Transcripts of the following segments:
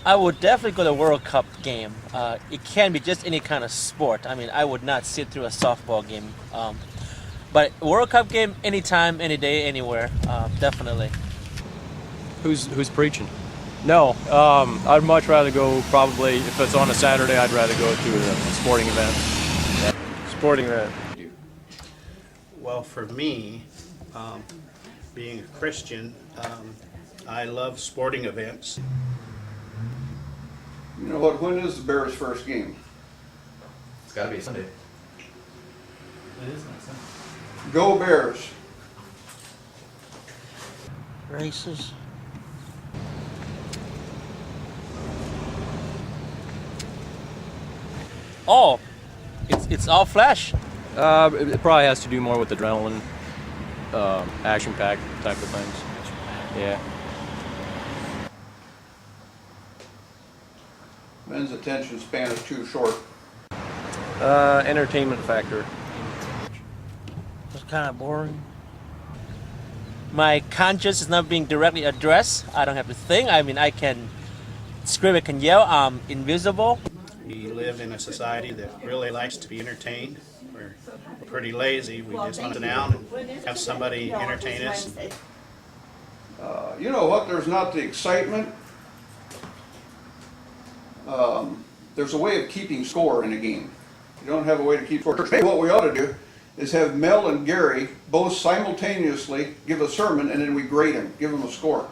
I would definitely go to a World Cup game. It can be just any kind of sport. I mean, I would not sit through a softball game. But World Cup game, anytime, any day, anywhere, definitely. Who's preaching? No, I'd much rather go, probably, if it's on a Saturday, I'd rather go to a sporting event. Sporting event. Well, for me, being a Christian, I love sporting events. You know what, when is the Bears' first game? It's got to be Sunday. It is not Sunday. Go Bears. Races. Oh, it's all flash. It probably has to do more with adrenaline, action-packed type of things. Yeah. Men's attention span is too short. Entertainment factor. It's kind of boring. My conscience is not being directly addressed. I don't have to think. I mean, I can scream, I can yell. I'm invisible. We live in a society that really likes to be entertained. We're pretty lazy. We just want to sit down and have somebody entertain us. You know what, there's not the excitement. There's a way of keeping score in a game. You don't have a way to keep score. Maybe what we ought to do is have Mel and Gary both simultaneously give a sermon, and then we grade them, give them a score.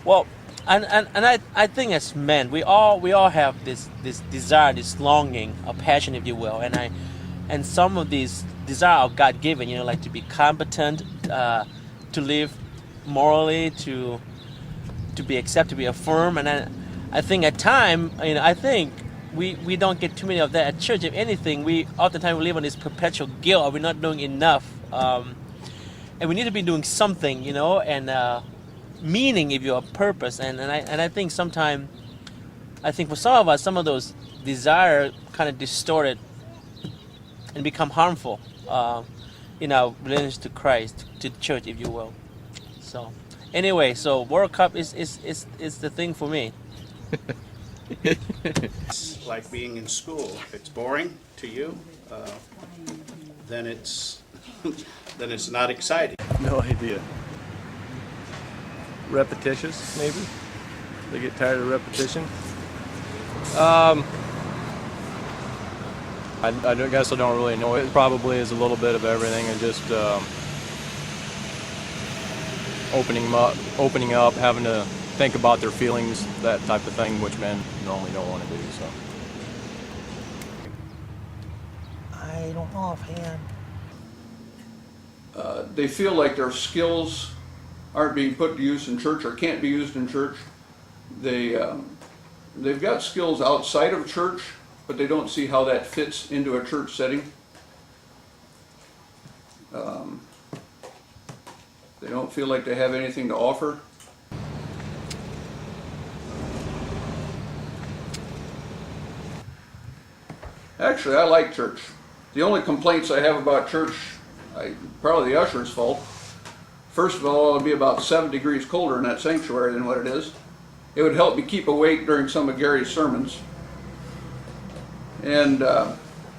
Well, and I think as men, we all have this desire, this longing, a passion, if you will, and some of these desire are God given, you know, like to be competent, to live morally, to be accepted, to be affirmed, and I think at time, you know, I think we don't get too many of that at church. If anything, we oftentimes live on this perpetual guilt, or we're not doing enough, and we need to be doing something, you know, and meaning, if you're a purpose, and I think sometimes, I think for some of us, some of those desire kind of distorted and become harmful in our relationship to Christ, to the church, if you will. So anyway, so World Cup is the thing for me. It's like being in school. If it's boring to you, then it's then it's not exciting. No idea. Repetitious, maybe? They get tired of repetition? I guess I don't really know. It probably is a little bit of everything, and just opening up, having to think about their feelings, that type of thing, which men normally don't want to do. So I don't know offhand. They feel like their skills aren't being put to use in church or can't be used in church. They've got skills outside of church, but they don't see how that fits into a church setting. They don't feel like they have anything to offer. Actually, I like church. The only complaints I have about church, probably the usher's fault. First of all, it'll be about 7 degrees colder in that sanctuary than what it is. It would help me keep awake during some of Gary's sermons. And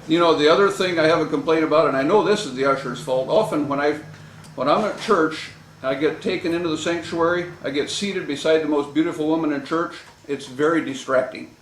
you know, the other thing I have a complaint about, and I know this is the usher's fault, often when I'm at church, I get taken into the sanctuary, I get seated beside the most beautiful woman in church, it's very distracting.